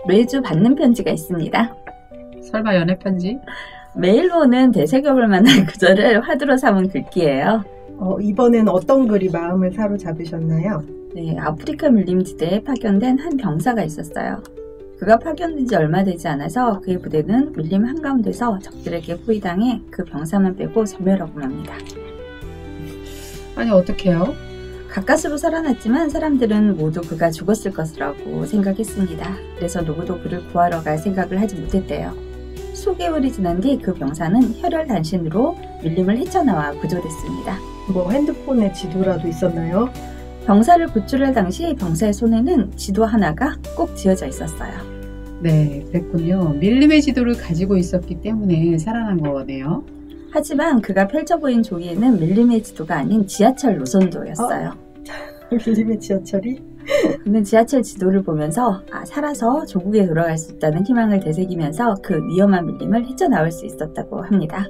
매주 받는 편지가 있습니다. 설마 연애 편지? 메일로 오는 되새겨볼 만한 구절을 화두로 삼은 글귀예요. 이번엔 어떤 글이 마음을 사로잡으셨나요? 네, 아프리카 밀림지대에 파견된 한 병사가 있었어요. 그가 파견된 지 얼마 되지 않아서 그의 부대는 밀림 한가운데서 적들에게 포위당해 그 병사만 빼고 소멸하고 맙니다. 아니 어떡해요? 가까스로 살아났지만 사람들은 모두 그가 죽었을 것이라고 생각했습니다. 그래서 누구도 그를 구하러 갈 생각을 하지 못했대요. 수개월이 지난 뒤 그 병사는 혈혈단신으로 밀림을 헤쳐나와 구조됐습니다. 핸드폰에 지도라도 있었나요? 병사를 구출할 당시 병사의 손에는 지도 하나가 꼭 쥐어져 있었어요. 네, 그랬군요. 밀림의 지도를 가지고 있었기 때문에 살아난 거네요. 하지만 그가 펼쳐 보인 종이에는 밀림의 지도가 아닌 지하철 노선도였어요. 밀림의 지하철이? 그는 지하철 지도를 보면서 살아서 조국에 돌아갈 수 있다는 희망을 되새기면서 그 위험한 밀림을 헤쳐나올 수 있었다고 합니다.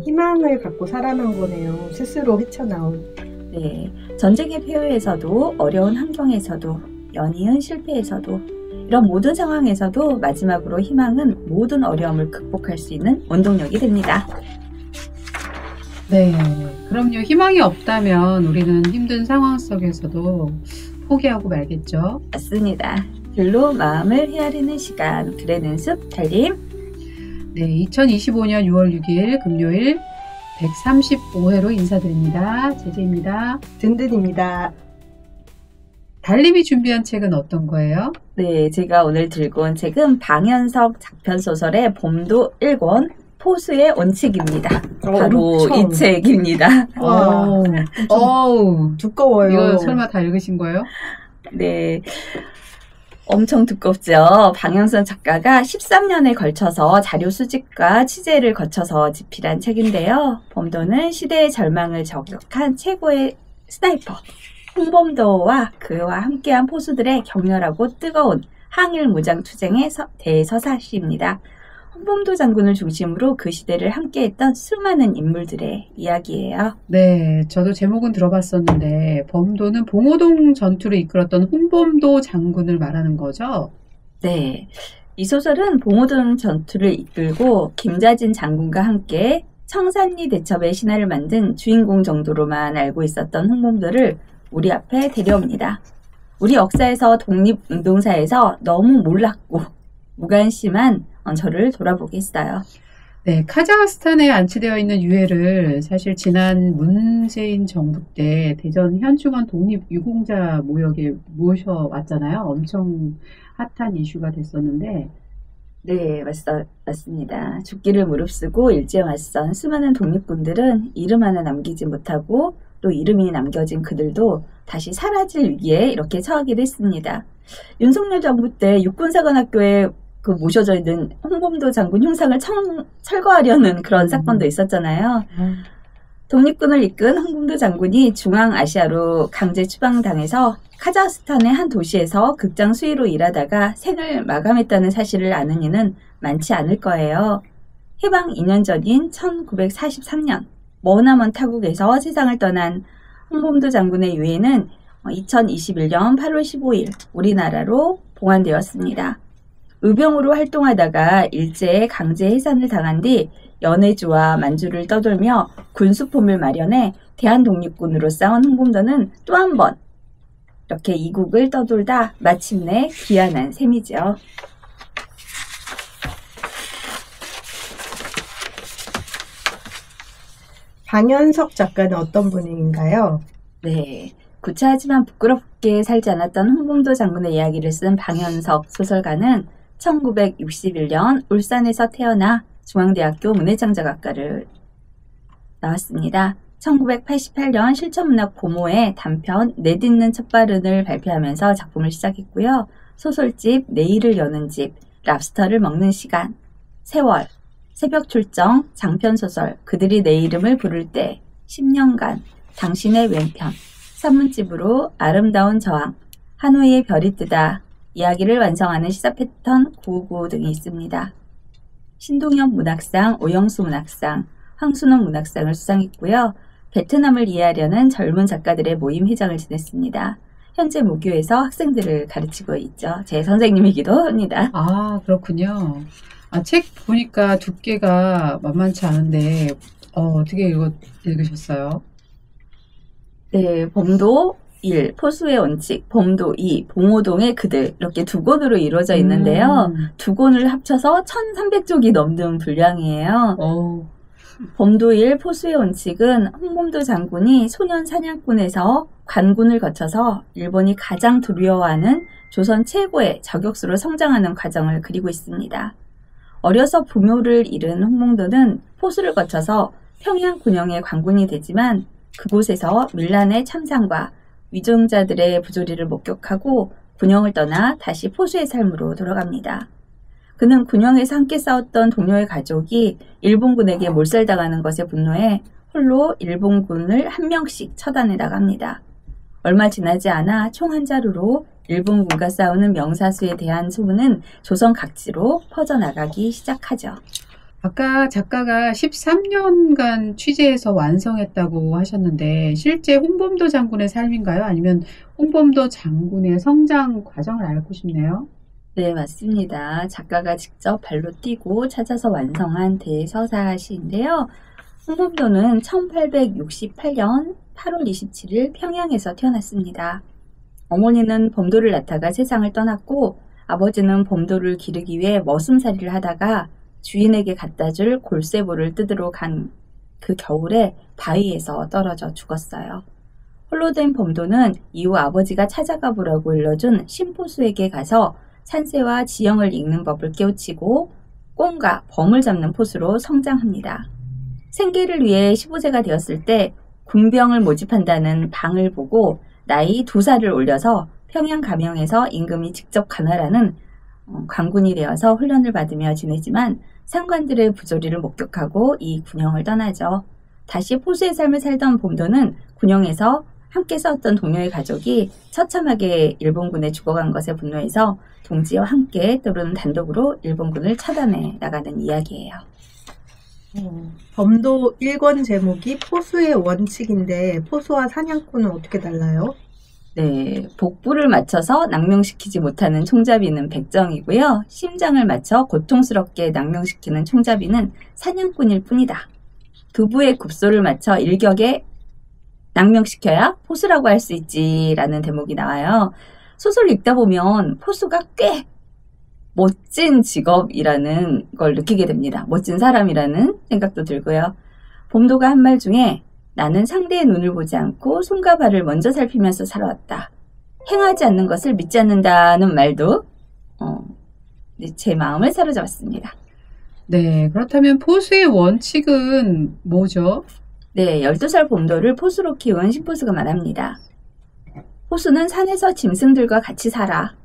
희망을 갖고 살아난 거네요. 스스로 헤쳐나온. 네, 전쟁의 폐허에서도 어려운 환경에서도 연이은 실패에서도 이런 모든 상황에서도 마지막으로 희망은 모든 어려움을 극복할 수 있는 원동력이 됩니다. 네, 그럼요. 희망이 없다면 우리는 힘든 상황 속에서도 포기하고 말겠죠. 맞습니다. 글로 마음을 헤아리는 시간, 글의 연습 달림. 네, 2025년 6월 6일 금요일 135회로 인사드립니다. 제재입니다. 든든입니다. 달림이 준비한 책은 어떤 거예요? 네, 제가 오늘 들고 온 책은 방현석 작편소설의 봄도 1권 포수의 원칙입니다. 바로 이 책입니다. 두꺼워요. 이거 설마 다 읽으신 거예요? 네, 엄청 두껍죠. 방현석 작가가 13년에 걸쳐서 자료 수집과 취재를 거쳐서 집필한 책인데요. 봄도는 시대의 절망을 저격한 최고의 스나이퍼 홍범도와 그와 함께한 포수들의 격렬하고 뜨거운 항일 무장 투쟁의 대서사시입니다. 홍범도 장군을 중심으로 그 시대를 함께했던 수많은 인물들의 이야기예요. 네, 저도 제목은 들어봤었는데 범도는 봉오동 전투를 이끌었던 홍범도 장군을 말하는 거죠? 네, 이 소설은 봉오동 전투를 이끌고 김자진 장군과 함께 청산리 대첩의 신화를 만든 주인공 정도로만 알고 있었던 홍범도를 우리 앞에 데려옵니다. 우리 역사에서 독립운동사에서 너무 몰랐고 무관심한 저를 돌아보게 했어요. 네, 카자흐스탄에 안치되어 있는 유해를 사실 지난 문재인 정부 때 대전 현충원 독립유공자 모욕에 모셔왔잖아요. 엄청 핫한 이슈가 됐었는데. 네, 맞습니다. 죽기를 무릅쓰고 일제에 맞선 수많은 독립군들은 이름 하나 남기지 못하고 또 이름이 남겨진 그들도 다시 사라질 위기에 이렇게 처하기도 했습니다. 윤석열 정부 때 육군사관학교에 모셔져 있는 홍범도 장군 흉상을 철거하려는 그런 사건도 있었잖아요. 독립군을 이끈 홍범도 장군이 중앙아시아로 강제 추방당해서 카자흐스탄의 한 도시에서 극장 수의로 일하다가 생을 마감했다는 사실을 아는 이는 많지 않을 거예요. 해방 2년 전인 1943년 머나먼 타국에서 세상을 떠난 홍범도 장군의 유해는 2021년 8월 15일 우리나라로 봉환되었습니다. 의병으로 활동하다가 일제에 강제 해산을 당한 뒤 연해주와 만주를 떠돌며 군수품을 마련해 대한독립군으로 싸운 홍범도는 또 한 번 이렇게 이국을 떠돌다 마침내 귀환한 셈이죠. 방현석 작가는 어떤 분인가요? 네, 구차하지만 부끄럽게 살지 않았던 홍범도 장군의 이야기를 쓴 방현석 소설가는 1961년 울산에서 태어나 중앙대학교 문해창작학과를 나왔습니다. 1988년 실천문학 고모의 단편 내딛는 첫발은을 발표하면서 작품을 시작했고요. 소설집 내일을 여는 집, 랍스터를 먹는 시간, 세월, 새벽 출정, 장편소설, 그들이 내 이름을 부를 때, 10년간, 당신의 왼편, 산문집으로 아름다운 저항, 하노이의 별이 뜨다, 이야기를 완성하는 시사 패턴 999 등이 있습니다. 신동엽 문학상, 오영수 문학상, 황순원 문학상을 수상했고요. 베트남을 이해하려는 젊은 작가들의 모임 회장을 지냈습니다. 현재 무교에서 학생들을 가르치고 있죠. 제 선생님이기도 합니다. 아, 그렇군요. 책 보니까 두께가 만만치 않은데, 어떻게 읽으셨어요? 네, 범도 1, 포수의 원칙, 범도 2, 봉오동의 그들 이렇게 두 권으로 이루어져 있는데요. 두 권을 합쳐서 1300쪽이 넘는 분량이에요. 범도 1, 포수의 원칙은 홍범도 장군이 소년 사냥꾼에서 관군을 거쳐서 일본이 가장 두려워하는 조선 최고의 저격수로 성장하는 과정을 그리고 있습니다. 어려서 부모를 잃은 홍범도는 포수를 거쳐서 평양 군영의 관군이 되지만 그곳에서 밀란의 참상과 위정자들의 부조리를 목격하고 군영을 떠나 다시 포수의 삶으로 돌아갑니다. 그는 군영에서 함께 싸웠던 동료의 가족이 일본군에게 몰살당하는 것에 분노해 홀로 일본군을 한 명씩 처단해 나갑니다. 얼마 지나지 않아 총 한 자루로 일본군과 싸우는 명사수에 대한 소문은 조선 각지로 퍼져나가기 시작하죠. 아까 작가가 13년간 취재해서 완성했다고 하셨는데 실제 홍범도 장군의 삶인가요? 아니면 홍범도 장군의 성장 과정을 알고 싶네요. 네, 맞습니다. 작가가 직접 발로 뛰고 찾아서 완성한 대서사시인데요. 홍범도는 1868년 8월 27일 평양에서 태어났습니다. 어머니는 범도를 낳다가 세상을 떠났고 아버지는 범도를 기르기 위해 머슴살이를 하다가 주인에게 갖다 줄 골쇠볼을 뜯으러 간 그 겨울에 바위에서 떨어져 죽었어요. 홀로 된 범도는 이후 아버지가 찾아가 보라고 일러준 신포수에게 가서 산세와 지형을 읽는 법을 깨우치고 꽁과 범을 잡는 포수로 성장합니다. 생계를 위해 15세가 되었을 때 군병을 모집한다는 방을 보고 나이 2살을 올려서 평양 가명에서 임금이 직접 관할하는 관군이 되어서 훈련을 받으며 지내지만 상관들의 부조리를 목격하고 이 군영을 떠나죠. 다시 포수의 삶을 살던 범도는 군영에서 함께 싸웠던 동료의 가족이 처참하게 일본군에 죽어간 것에 분노해서 동지와 함께 때로는 단독으로 일본군을 차단해 나가는 이야기예요. 범도 1권 제목이 포수의 원칙인데 포수와 사냥꾼은 어떻게 달라요? 네, 복부를 맞춰서 낭명시키지 못하는 총잡이는 백정이고요. 심장을 맞춰 고통스럽게 낭명시키는 총잡이는 사냥꾼일 뿐이다. 두부의 굽소를 맞춰 일격에 낭명시켜야 포수라고 할 수 있지라는 대목이 나와요. 소설을 읽다 보면 포수가 꽤 멋진 직업이라는 걸 느끼게 됩니다. 멋진 사람이라는 생각도 들고요. 범도가 한 말 중에 나는 상대의 눈을 보지 않고 손과 발을 먼저 살피면서 살아왔다. 행하지 않는 것을 믿지 않는다는 말도 제 마음을 사로잡았습니다. 네, 그렇다면 포수의 원칙은 뭐죠? 네, 12살 범도를 포수로 키운 신포수가 말합니다. 포수는 산에서 짐승들과 같이 살아.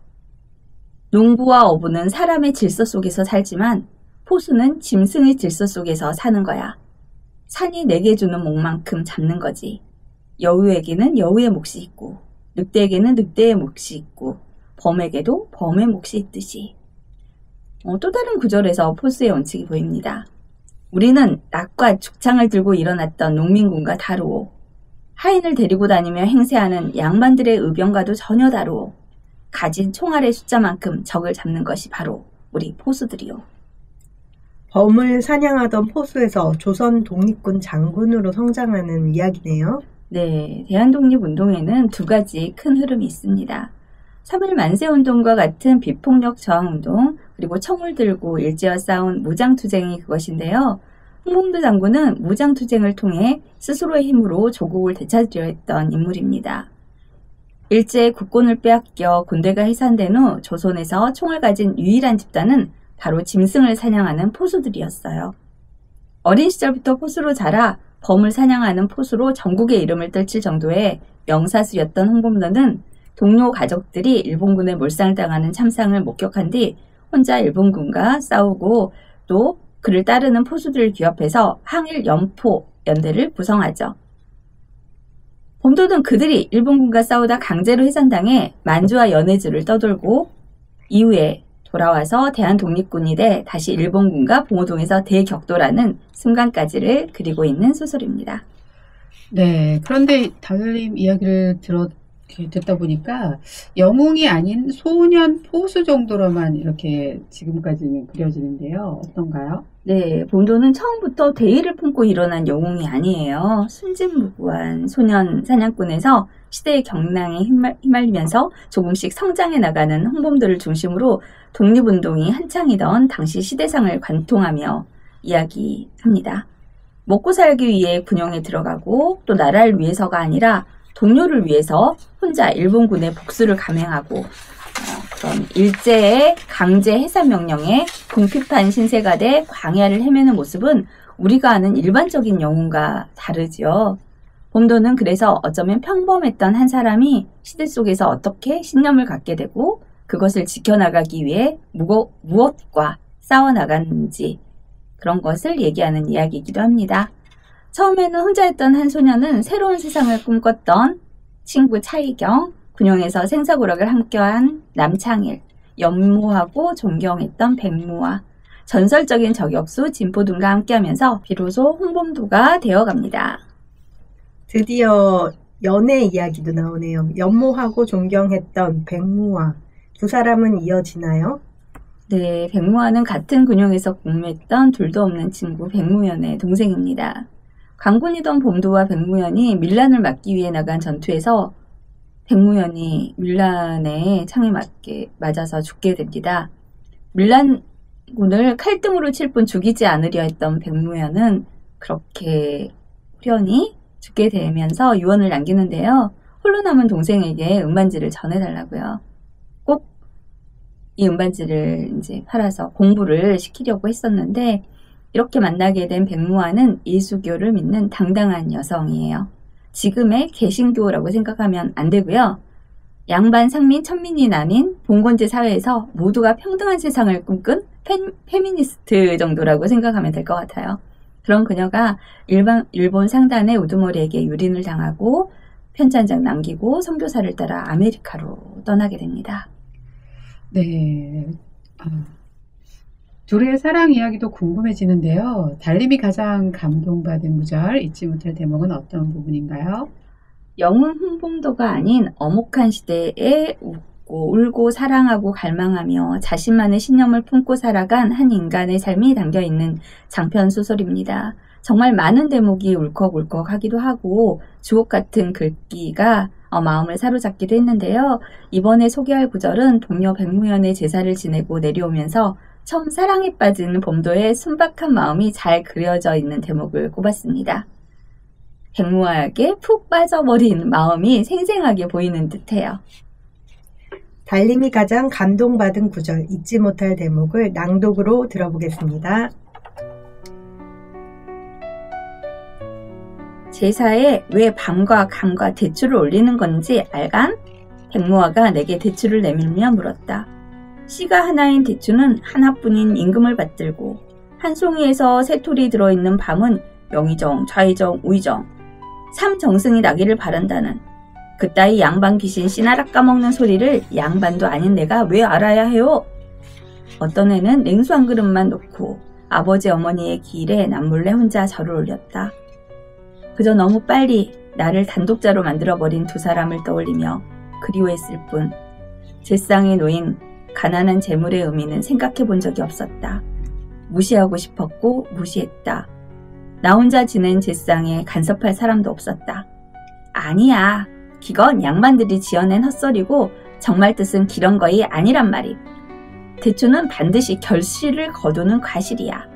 농부와 어부는 사람의 질서 속에서 살지만 포수는 짐승의 질서 속에서 사는 거야. 산이 내게 주는 몫만큼 잡는 거지. 여우에게는 여우의 몫이 있고 늑대에게는 늑대의 몫이 있고 범에게도 범의 몫이 있듯이. 또 다른 구절에서 포수의 원칙이 보입니다. 우리는 낙과 죽창을 들고 일어났던 농민군과 다르오. 하인을 데리고 다니며 행세하는 양반들의 의병과도 전혀 다르오. 가진 총알의 숫자만큼 적을 잡는 것이 바로 우리 포수들이오. 범을 사냥하던 포수에서 조선 독립군 장군으로 성장하는 이야기네요. 네, 대한독립운동에는 두 가지 큰 흐름이 있습니다. 3.1 만세운동과 같은 비폭력 저항운동, 그리고 총을 들고 일제와 싸운 무장투쟁이 그것인데요. 홍범도 장군은 무장투쟁을 통해 스스로의 힘으로 조국을 되찾으려 했던 인물입니다. 일제의 국권을 빼앗겨 군대가 해산된 후 조선에서 총을 가진 유일한 집단은 바로 짐승을 사냥하는 포수들이었어요. 어린 시절부터 포수로 자라 범을 사냥하는 포수로 전국의 이름을 떨칠 정도의 명사수였던 홍범도는 동료 가족들이 일본군에 몰살당하는 참상을 목격한 뒤 혼자 일본군과 싸우고 또 그를 따르는 포수들을 규합해서 항일 연포 연대를 구성하죠. 범도는 그들이 일본군과 싸우다 강제로 해산당해 만주와 연해주를 떠돌고 이후에 돌아와서 대한독립군이 돼 다시 일본군과 봉오동에서 대격돌하는 순간까지를 그리고 있는 소설입니다. 네, 그런데 달님 이야기를 이렇게 듣다 보니까 영웅이 아닌 소년 포수 정도로만 이렇게 지금까지는 그려지는데요. 어떤가요? 네, 봄도는 처음부터 대의를 품고 일어난 영웅이 아니에요. 순진무구한 소년 사냥꾼에서 시대의 경랑에 휘말리면서 조금씩 성장해 나가는 홍범도를 중심으로 독립운동이 한창이던 당시 시대상을 관통하며 이야기합니다. 먹고 살기 위해 군용에 들어가고 또 나라를 위해서가 아니라 동료를 위해서 혼자 일본군의 복수를 감행하고 그런 일제의 강제 해산 명령에 궁핍한 신세가 돼 광야를 헤매는 모습은 우리가 아는 일반적인 영웅과 다르지요. 봄도는 그래서 어쩌면 평범했던 한 사람이 시대 속에서 어떻게 신념을 갖게 되고 그것을 지켜나가기 위해 무엇과 싸워나갔는지 그런 것을 얘기하는 이야기이기도 합니다. 처음에는 혼자였던 한 소녀는 새로운 세상을 꿈꿨던 친구 차이경, 군용에서 생사고락을 함께한 남창일, 연모하고 존경했던 백무와 전설적인 저격수 진포둔과 함께하면서 비로소 홍범도가 되어갑니다. 드디어 연애 이야기도 나오네요. 연모하고 존경했던 백무와 두 사람은 이어지나요? 네, 백무와는 같은 군용에서 근무했던 둘도 없는 친구 백무연의 동생입니다. 관군이던 봄도와 백무연이 밀란을 막기 위해 나간 전투에서 백무연이 밀란의 창에 맞아서 죽게 됩니다. 밀란군을 칼등으로 칠 뿐 죽이지 않으려 했던 백무연은 그렇게 후련히 죽게 되면서 유언을 남기는데요. 홀로 남은 동생에게 은반지를 전해달라고요. 꼭 이 은반지를 이제 팔아서 공부를 시키려고 했었는데 이렇게 만나게 된 백무와는 예수교를 믿는 당당한 여성이에요. 지금의 개신교라고 생각하면 안 되고요. 양반, 상민, 천민이 나뉜 봉건제 사회에서 모두가 평등한 세상을 꿈꾼 페미니스트 정도라고 생각하면 될 것 같아요. 그런 그녀가 일본 상단의 우두머리에게 유린을 당하고 편지 한 장 남기고 선교사를 따라 아메리카로 떠나게 됩니다. 네. 둘의 사랑 이야기도 궁금해지는데요. 달님이 가장 감동받은 구절, 잊지 못할 대목은 어떤 부분인가요? 영웅 홍범도가 아닌 엄혹한 시대에 웃고 울고 사랑하고 갈망하며 자신만의 신념을 품고 살아간 한 인간의 삶이 담겨있는 장편 소설입니다. 정말 많은 대목이 울컥울컥 하기도 하고 주옥 같은 글귀가 마음을 사로잡기도 했는데요. 이번에 소개할 구절은 동료 백무연의 제사를 지내고 내려오면서 처음 사랑에 빠진 봄도의 순박한 마음이 잘 그려져 있는 대목을 꼽았습니다. 백무와에게 푹 빠져버린 마음이 생생하게 보이는 듯해요. 달님이 가장 감동받은 구절, 잊지 못할 대목을 낭독으로 들어보겠습니다. 제사에 왜 밤과 감과 대추를 올리는 건지 알간? 백무와가 내게 대추를 내밀며 물었다. 씨가 하나인 대추는 하나뿐인 임금을 받들고 한 송이에서 세 톨이 들어있는 밤은 영의정, 좌의정, 우의정, 삼정승이 나기를 바란다는 그따위 양반 귀신 씨나락 까먹는 소리를 양반도 아닌 내가 왜 알아야 해요? 어떤 애는 냉수 한 그릇만 놓고 아버지 어머니의 기일에 남몰래 혼자 절을 올렸다. 그저 너무 빨리 나를 단독자로 만들어버린 두 사람을 떠올리며 그리워했을 뿐 제상에 놓인 가난한 재물의 의미는 생각해 본 적이 없었다. 무시하고 싶었고 무시했다. 나 혼자 지낸 제상에 간섭할 사람도 없었다. 아니야. 기건 양반들이 지어낸 헛소리고 정말 뜻은 기런 거이 아니란 말임. 대추는 반드시 결실을 거두는 과실이야.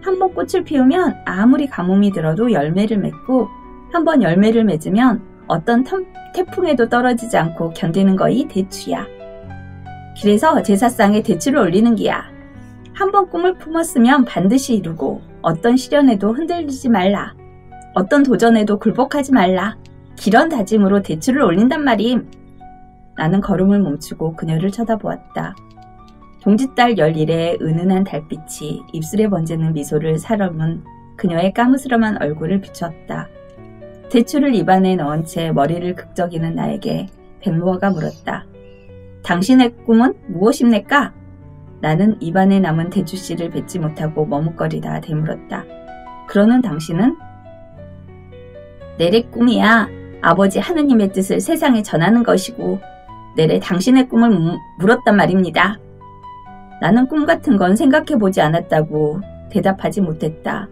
한번 꽃을 피우면 아무리 가뭄이 들어도 열매를 맺고 한번 열매를 맺으면 어떤 태풍에도 떨어지지 않고 견디는 거이 대추야. 그래서 제사상에 대추를 올리는 기야. 한번 꿈을 품었으면 반드시 이루고 어떤 시련에도 흔들리지 말라. 어떤 도전에도 굴복하지 말라. 기런 다짐으로 대추를 올린단 말임. 나는 걸음을 멈추고 그녀를 쳐다보았다. 동짓달 11에 은은한 달빛이 입술에 번지는 미소를 사람은 그녀의 까무스름한 얼굴을 비추었다. 대추를 입안에 넣은 채 머리를 극적이는 나에게 백무화가 물었다. 당신의 꿈은 무엇입니까? 나는 입안에 남은 대추씨를 뱉지 못하고 머뭇거리다 되물었다. 그러는 당신은? 내래 꿈이야. 아버지 하느님의 뜻을 세상에 전하는 것이고 내래 당신의 꿈을 물었단 말입니다. 나는 꿈 같은 건 생각해보지 않았다고 대답하지 못했다.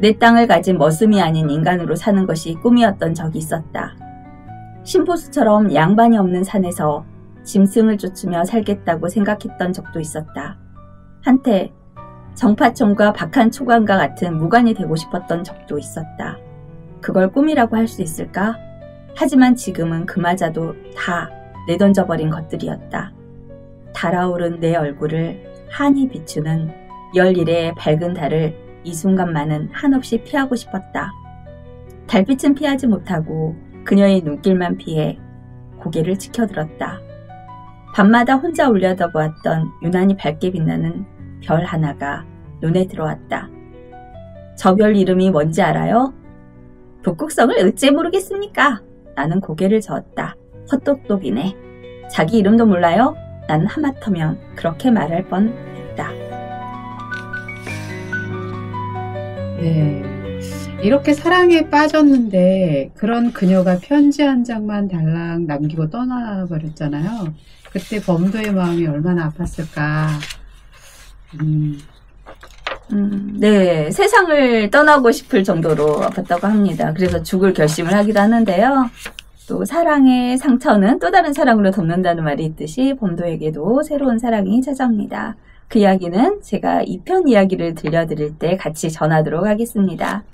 내 땅을 가진 머슴이 아닌 인간으로 사는 것이 꿈이었던 적이 있었다. 심포수처럼 양반이 없는 산에서 짐승을 쫓으며 살겠다고 생각했던 적도 있었다. 한때 정파총과 박한 초관과 같은 무관이 되고 싶었던 적도 있었다. 그걸 꿈이라고 할 수 있을까? 하지만 지금은 그마저도 다 내던져버린 것들이었다. 달아오른 내 얼굴을 환히 비추는 11의 밝은 달을 이 순간만은 한없이 피하고 싶었다. 달빛은 피하지 못하고 그녀의 눈길만 피해 고개를 치켜들었다. 밤마다 혼자 올려다보았던 유난히 밝게 빛나는 별 하나가 눈에 들어왔다. 저 별 이름이 뭔지 알아요? 북극성을 어째 모르겠습니까? 나는 고개를 저었다. 헛똑똑이네. 자기 이름도 몰라요? 난 하마터면 그렇게 말할 뻔했다. 네. 이렇게 사랑에 빠졌는데 그런 그녀가 편지 한 장만 달랑 남기고 떠나버렸잖아요. 그때 범도의 마음이 얼마나 아팠을까. 네, 세상을 떠나고 싶을 정도로 아팠다고 합니다. 그래서 죽을 결심을 하기도 하는데요. 또 사랑의 상처는 또 다른 사랑으로 덮는다는 말이 있듯이 범도에게도 새로운 사랑이 찾아옵니다. 그 이야기는 제가 2편 이야기를 들려드릴 때 같이 전하도록 하겠습니다.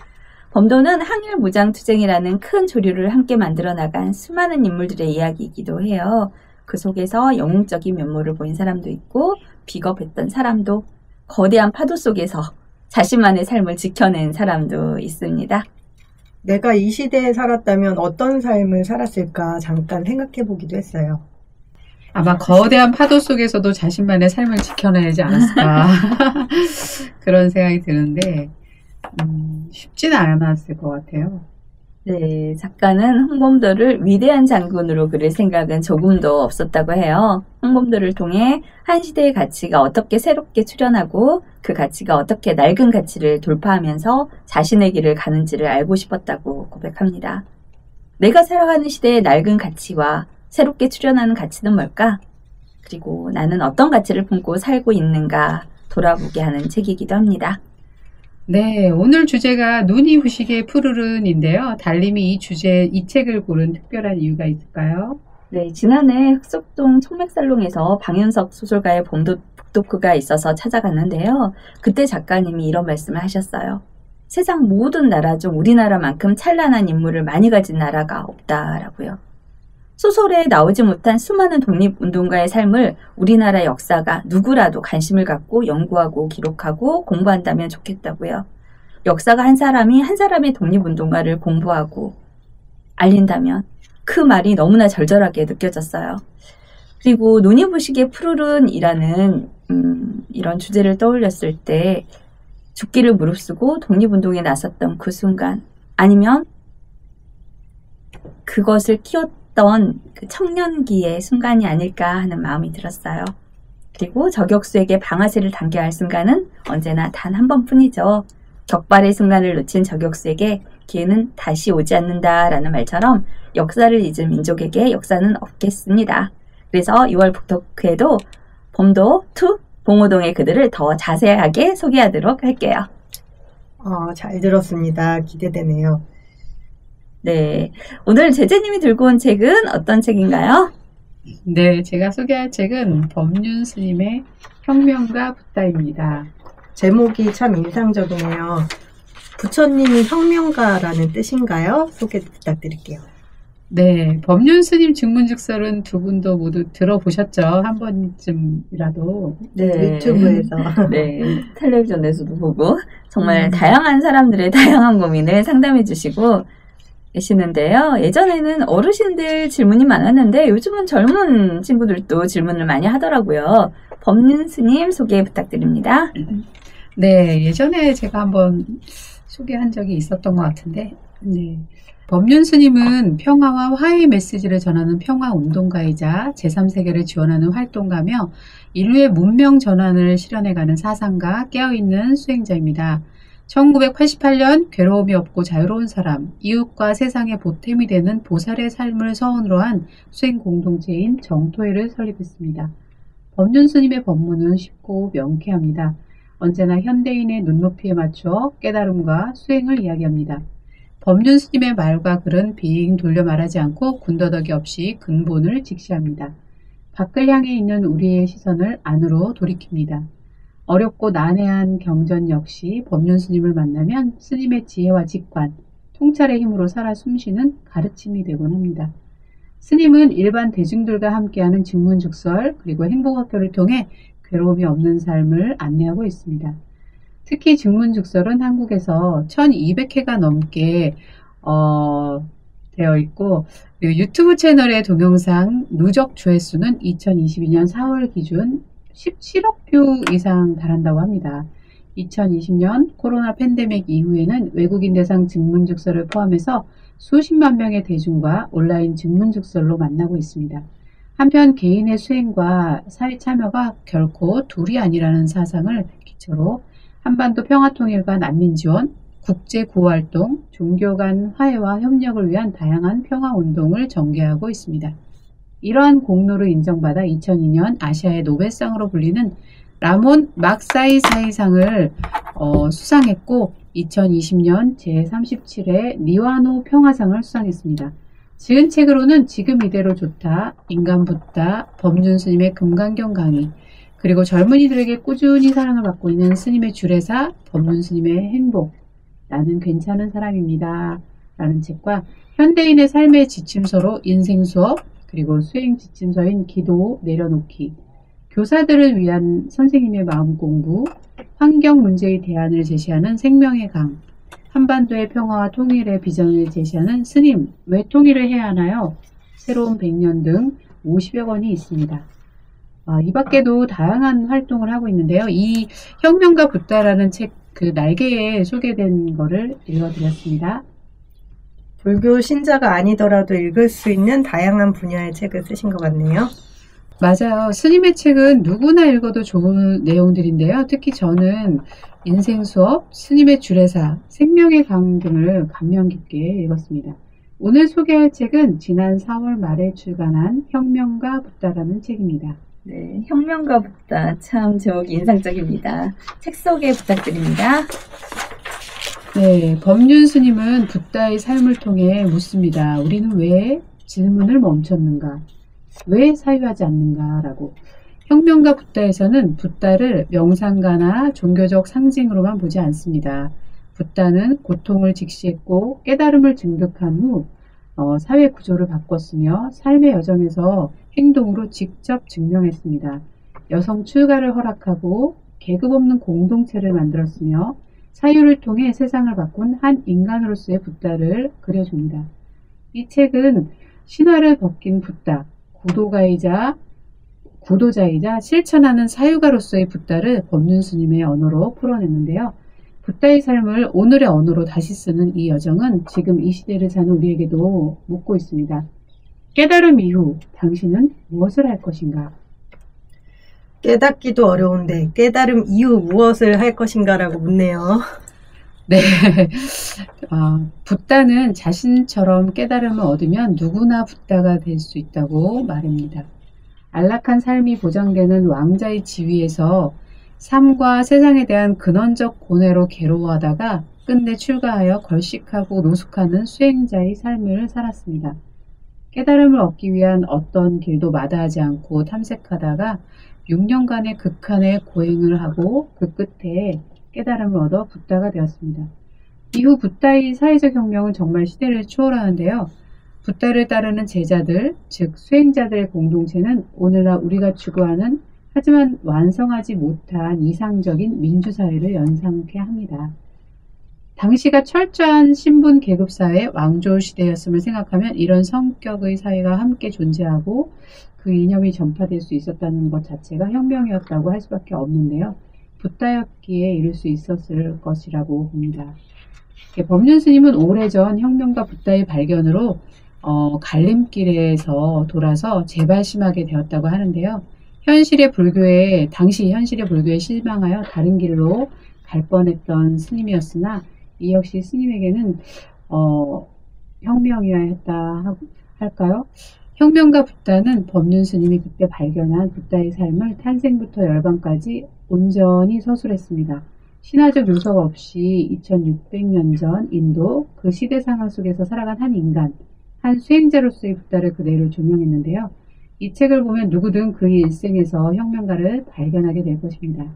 범도는 항일무장투쟁이라는 큰 조류를 함께 만들어 나간 수많은 인물들의 이야기이기도 해요. 그 속에서 영웅적인 면모를 보인 사람도 있고 비겁했던 사람도, 거대한 파도 속에서 자신만의 삶을 지켜낸 사람도 있습니다. 내가 이 시대에 살았다면 어떤 삶을 살았을까 잠깐 생각해 보기도 했어요. 아마 거대한 파도 속에서도 자신만의 삶을 지켜내지 않았을까. 그런 생각이 드는데 쉽지는 않았을 것 같아요. 네, 작가는 홍범도를 위대한 장군으로 그릴 생각은 조금도 없었다고 해요. 홍범도를 통해 한 시대의 가치가 어떻게 새롭게 출현하고 그 가치가 어떻게 낡은 가치를 돌파하면서 자신의 길을 가는지를 알고 싶었다고 고백합니다. 내가 살아가는 시대의 낡은 가치와 새롭게 출현하는 가치는 뭘까? 그리고 나는 어떤 가치를 품고 살고 있는가 돌아보게 하는 책이기도 합니다. 네, 오늘 주제가 눈이 부시게 푸르른인데요. 달님이 이 책을 고른 특별한 이유가 있을까요? 네, 지난해 흑석동 청맥살롱에서 방윤석 소설가의 범도 북토크가 있어서 찾아갔는데요. 그때 작가님이 이런 말씀을 하셨어요. 세상 모든 나라 중 우리나라만큼 찬란한 인물을 많이 가진 나라가 없다라고요. 소설에 나오지 못한 수많은 독립운동가의 삶을 우리나라 역사가 누구라도 관심을 갖고 연구하고 기록하고 공부한다면 좋겠다고요. 역사가 한 사람의 독립운동가를 공부하고 알린다면 그 말이 너무나 절절하게 느껴졌어요. 그리고 눈이 부시게 푸르른이라는 이런 주제를 떠올렸을 때 죽기를 무릅쓰고 독립운동에 나섰던 그 순간, 아니면 그것을 키웠던 그 청년기의 순간이 아닐까 하는 마음이 들었어요. 그리고 저격수에게 방아쇠를 당겨야 할 순간은 언제나 단 한 번뿐이죠. 격발의 순간을 놓친 저격수에게 기회는 다시 오지 않는다라는 말처럼 역사를 잊은 민족에게 역사는 없겠습니다. 그래서 6월 북토크에도 범도 2 봉오동의 그들을 더 자세하게 소개하도록 할게요. 잘 들었습니다. 기대되네요. 네, 오늘 제재님이 들고 온 책은 어떤 책인가요? 네, 제가 소개할 책은 법륜 스님의 혁명가 붓다입니다. 제목이 참 인상적이네요. 부처님이 혁명가라는 뜻인가요? 소개 부탁드릴게요. 네, 법륜 스님 증문즉설은 두 분도 모두 들어보셨죠? 한 번쯤이라도. 네, 유튜브에서. 네, 텔레비전에서도 보고 정말 다양한 사람들의 다양한 고민을 상담해 주시고 계시는데요. 예전에는 어르신들 질문이 많았는데 요즘은 젊은 친구들도 질문을 많이 하더라고요. 법륜 스님 소개 부탁드립니다. 네, 예전에 제가 한번 소개한 적이 있었던 것 같은데, 네. 법륜 스님은 평화와 화해의 메시지를 전하는 평화운동가이자 제3세계를 지원하는 활동가며 인류의 문명 전환을 실현해가는 사상가, 깨어있는 수행자입니다. 1988년 괴로움이 없고 자유로운 사람, 이웃과 세상의 보탬이 되는 보살의 삶을 서원으로 한 수행 공동체인 정토회를 설립했습니다. 법륜 스님의 법문은 쉽고 명쾌합니다. 언제나 현대인의 눈높이에 맞춰 깨달음과 수행을 이야기합니다. 법륜 스님의 말과 글은 빙 돌려 말하지 않고 군더더기 없이 근본을 직시합니다. 밖을 향해 있는 우리의 시선을 안으로 돌이킵니다. 어렵고 난해한 경전 역시 법륜 스님을 만나면 스님의 지혜와 직관, 통찰의 힘으로 살아 숨쉬는 가르침이 되곤 합니다. 스님은 일반 대중들과 함께하는 증문즉설 그리고 행복학교를 통해 괴로움이 없는 삶을 안내하고 있습니다. 특히 증문즉설은 한국에서 1200회가 넘게 되어 있고 유튜브 채널의 동영상 누적 조회수는 2022년 4월 기준 17억 뷰 이상 달한다고 합니다. 2020년 코로나 팬데믹 이후에는 외국인 대상 증문즉설을 포함해서 수십만 명의 대중과 온라인 증문즉설로 만나고 있습니다. 한편 개인의 수행과 사회 참여가 결코 둘이 아니라는 사상을 기초로 한반도 평화통일과 난민지원, 국제구호활동, 종교 간 화해와 협력을 위한 다양한 평화운동을 전개하고 있습니다. 이러한 공로를 인정받아 2002년 아시아의 노벨상으로 불리는 라몬 막사이사이상을 수상했고 2020년 제37회 니와노 평화상을 수상했습니다. 지은 책으로는 지금 이대로 좋다, 인간붓다, 법륜 스님의 금강경 강의, 그리고 젊은이들에게 꾸준히 사랑을 받고 있는 스님의 주례사, 법륜 스님의 행복, 나는 괜찮은 사람입니다 라는 책과 현대인의 삶의 지침서로 인생수업, 그리고 수행 지침서인 기도 내려놓기, 교사들을 위한 선생님의 마음 공부, 환경 문제의 대안을 제시하는 생명의 강, 한반도의 평화와 통일의 비전을 제시하는 스님, 왜 통일을 해야 하나요? 새로운 100년 등 50여 권이 있습니다. 이 밖에도 다양한 활동을 하고 있는데요. 이 혁명가 붓다라는 책 그 날개에 소개된 거를 읽어드렸습니다. 불교 신자가 아니더라도 읽을 수 있는 다양한 분야의 책을 쓰신 것 같네요. 맞아요. 스님의 책은 누구나 읽어도 좋은 내용들인데요. 특히 저는 인생수업, 스님의 주례사, 생명의 강 등을 감명 깊게 읽었습니다. 오늘 소개할 책은 지난 4월 말에 출간한 혁명가 붓다라는 책입니다. 네, 혁명가 붓다 참 제목이 인상적입니다. 책 소개 부탁드립니다. 네, 법륜 스님은 붓다의 삶을 통해 묻습니다. 우리는 왜 질문을 멈췄는가? 왜 사유하지 않는가? 라고. 혁명가 붓다에서는 붓다를 명상가나 종교적 상징으로만 보지 않습니다. 붓다는 고통을 직시했고 깨달음을 증득한 후 사회 구조를 바꿨으며 삶의 여정에서 행동으로 직접 증명했습니다. 여성 출가를 허락하고 계급 없는 공동체를 만들었으며 사유를 통해 세상을 바꾼 한 인간으로서의 붓다를 그려줍니다. 이 책은 신화를 벗긴 붓다, 구도자이자 실천하는 사유가로서의 붓다를 법륜 스님의 언어로 풀어냈는데요. 붓다의 삶을 오늘의 언어로 다시 쓰는 이 여정은 지금 이 시대를 사는 우리에게도 묻고 있습니다. 깨달음 이후 당신은 무엇을 할 것인가? 깨닫기도 어려운데 깨달음 이후 무엇을 할 것인가라고 묻네요. 네, 붓다는 자신처럼 깨달음을 얻으면 누구나 붓다가 될 수 있다고 말합니다. 안락한 삶이 보장되는 왕자의 지위에서 삶과 세상에 대한 근원적 고뇌로 괴로워하다가 끝내 출가하여 걸식하고 노숙하는 수행자의 삶을 살았습니다. 깨달음을 얻기 위한 어떤 길도 마다하지 않고 탐색하다가 6년간의 극한의 고행을 하고 그 끝에 깨달음을 얻어 붓다가 되었습니다. 이후 붓다의 사회적 혁명은 정말 시대를 초월하는데요. 붓다를 따르는 제자들, 즉 수행자들의 공동체는 오늘날 우리가 추구하는 하지만 완성하지 못한 이상적인 민주사회를 연상케 합니다. 당시가 철저한 신분 계급사회 왕조 시대였음을 생각하면 이런 성격의 사회가 함께 존재하고 그 이념이 전파될 수 있었다는 것 자체가 혁명이었다고 할 수밖에 없는데요. 붓다였기에 이룰 수 있었을 것이라고 봅니다. 법륜 스님은 오래전 혁명가 붓다의 발견으로 갈림길에서 돌아서 재발심하게 되었다고 하는데요. 당시 현실의 불교에 실망하여 다른 길로 갈 뻔했던 스님이었으나 이 역시 스님에게는 혁명이어야 했다 할까요? 혁명가 붓다는 법륜 스님이 그때 발견한 붓다의 삶을 탄생부터 열반까지 온전히 서술했습니다. 신화적 요소가 없이 2600년 전 인도 그 시대 상황 속에서 살아간 한 인간, 한 수행자로서의 붓다를 그대로 조명했는데요. 이 책을 보면 누구든 그의 일생에서 혁명가를 발견하게 될 것입니다.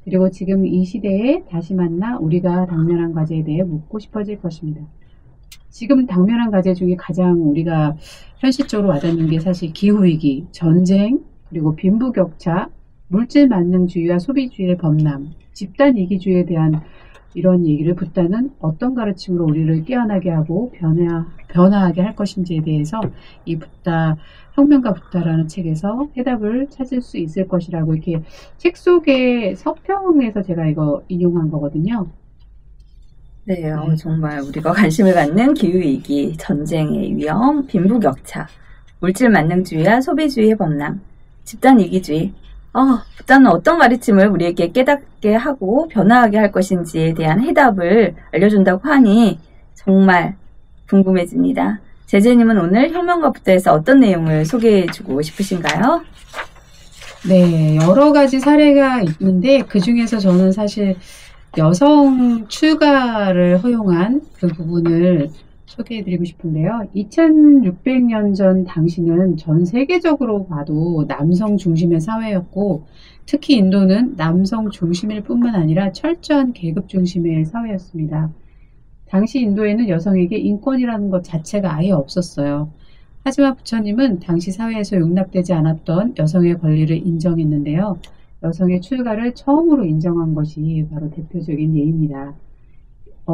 그리고 지금 이 시대에 다시 만나 우리가 당면한 과제에 대해 묻고 싶어질 것입니다. 지금 당면한 과제 중에 가장 우리가 현실적으로 와닿는 게 사실 기후위기, 전쟁, 그리고 빈부격차, 물질 만능주의와 소비주의의 범람, 집단 이기주의에 대한 이런 얘기를 붓다는 어떤 가르침으로 우리를 깨어나게 하고 변화하게 할 것인지에 대해서 이 붓다, 혁명가 붓다라는 책에서 해답을 찾을 수 있을 것이라고 이렇게 책 속의 서평에서 제가 이거 인용한 거거든요. 네, 정말 우리가 관심을 갖는 기후위기, 전쟁의 위험, 빈부격차, 물질 만능주의와 소비주의의 범람, 집단 이기주의. 붓다는 어떤 가르침을 우리에게 깨닫게 하고 변화하게 할 것인지에 대한 해답을 알려준다고 하니 정말 궁금해집니다. 제재님은 오늘 혁명가 붓다에서 어떤 내용을 소개해주고 싶으신가요? 네, 여러 가지 사례가 있는데 그 중에서 저는 사실 여성 출가를 허용한 그 부분을 소개해드리고 싶은데요. 2600년 전 당시는 전 세계적으로 봐도 남성 중심의 사회였고 특히 인도는 남성 중심일 뿐만 아니라 철저한 계급 중심의 사회였습니다. 당시 인도에는 여성에게 인권이라는 것 자체가 아예 없었어요. 하지만 부처님은 당시 사회에서 용납되지 않았던 여성의 권리를 인정했는데요. 여성의 출가를 처음으로 인정한 것이 바로 대표적인 예입니다.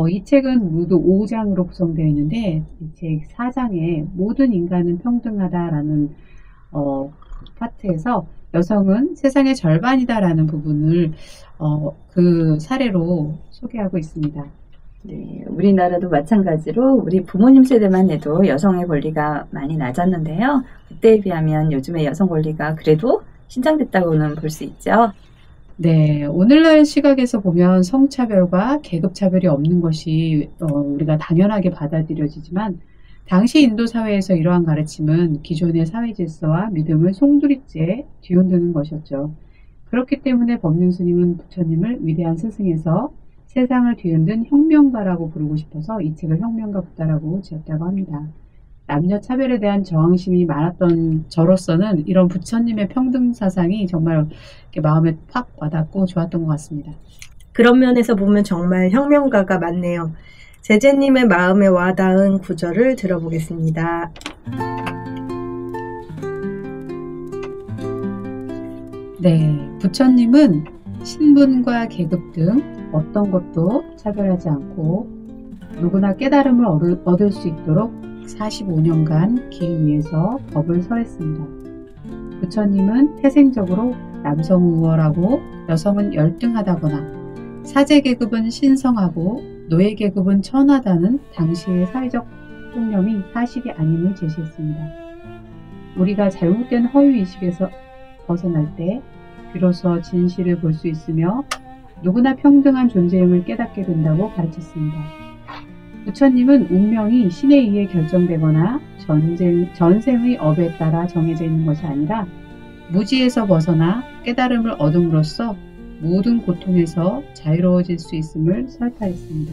이 책은 모두 5장으로 구성되어 있는데 이 책 4장에 모든 인간은 평등하다라는 파트에서 여성은 세상의 절반이다라는 부분을 그 사례로 소개하고 있습니다. 네, 우리나라도 마찬가지로 우리 부모님 세대만 해도 여성의 권리가 많이 낮았는데요. 그때에 비하면 요즘의 여성 권리가 그래도 신장됐다고는 볼 수 있죠. 네, 오늘날 시각에서 보면 성차별과 계급차별이 없는 것이 우리가 당연하게 받아들여지지만 당시 인도 사회에서 이러한 가르침은 기존의 사회 질서와 믿음을 송두리째 뒤흔드는 것이었죠. 그렇기 때문에 법륜 스님은 부처님을 위대한 스승에서 세상을 뒤흔든 혁명가라고 부르고 싶어서 이 책을 혁명가 붓다라고 지었다고 합니다. 남녀 차별에 대한 저항심이 많았던 저로서는 이런 부처님의 평등 사상이 정말 이렇게 마음에 팍 와닿고 좋았던 것 같습니다. 그런 면에서 보면 정말 혁명가가 맞네요. 제재님의 마음에 와닿은 구절을 들어보겠습니다. 네, 부처님은 신분과 계급 등 어떤 것도 차별하지 않고 누구나 깨달음을 얻을 수 있도록 45년간 길 위에서 법을 설했습니다. 부처님은 태생적으로 남성 우월하고 여성은 열등하다거나 사제계급은 신성하고 노예계급은 천하다는 당시의 사회적 통념이 사실이 아님을 제시했습니다. 우리가 잘못된 허위의식에서 벗어날 때 비로소 진실을 볼 수 있으며 누구나 평등한 존재임을 깨닫게 된다고 가르쳤습니다. 부처님은 운명이 신에 의해 결정되거나 전생의 업에 따라 정해져 있는 것이 아니라 무지에서 벗어나 깨달음을 얻음으로써 모든 고통에서 자유로워질 수 있음을 설파했습니다.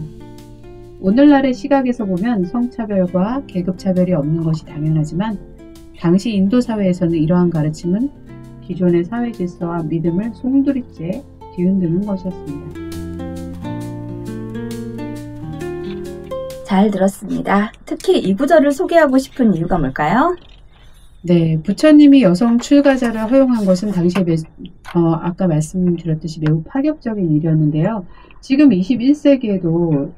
오늘날의 시각에서 보면 성차별과 계급차별이 없는 것이 당연하지만 당시 인도 사회에서는 이러한 가르침은 기존의 사회 질서와 믿음을 송두리째 뒤흔드는 것이었습니다. 잘 들었습니다. 특히 이 구절을 소개하고 싶은 이유가 뭘까요? 네, 부처님이 여성 출가자를 허용한 것은 당시에 아까 말씀드렸듯이 매우 파격적인 일이었는데요. 지금 21세기에도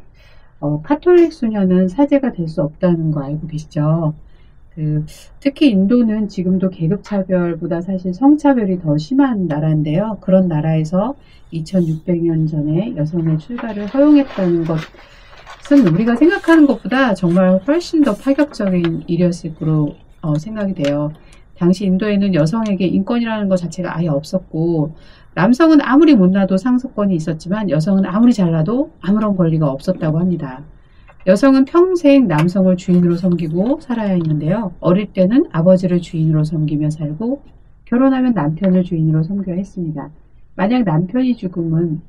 카톨릭 수녀는 사제가 될 수 없다는 거 알고 계시죠? 특히 인도는 지금도 계급차별보다 사실 성차별이 더 심한 나라인데요. 그런 나라에서 2600년 전에 여성의 출가를 허용했다는 것은 우리가 생각하는 것보다 정말 훨씬 더 파격적인 일이었을 거로 생각이 돼요. 당시 인도에는 여성에게 인권이라는 것 자체가 아예 없었고 남성은 아무리 못나도 상속권이 있었지만 여성은 아무리 잘나도 아무런 권리가 없었다고 합니다. 여성은 평생 남성을 주인으로 섬기고 살아야 했는데요. 어릴 때는 아버지를 주인으로 섬기며 살고 결혼하면 남편을 주인으로 섬겨야 했습니다. 만약 남편이 죽으면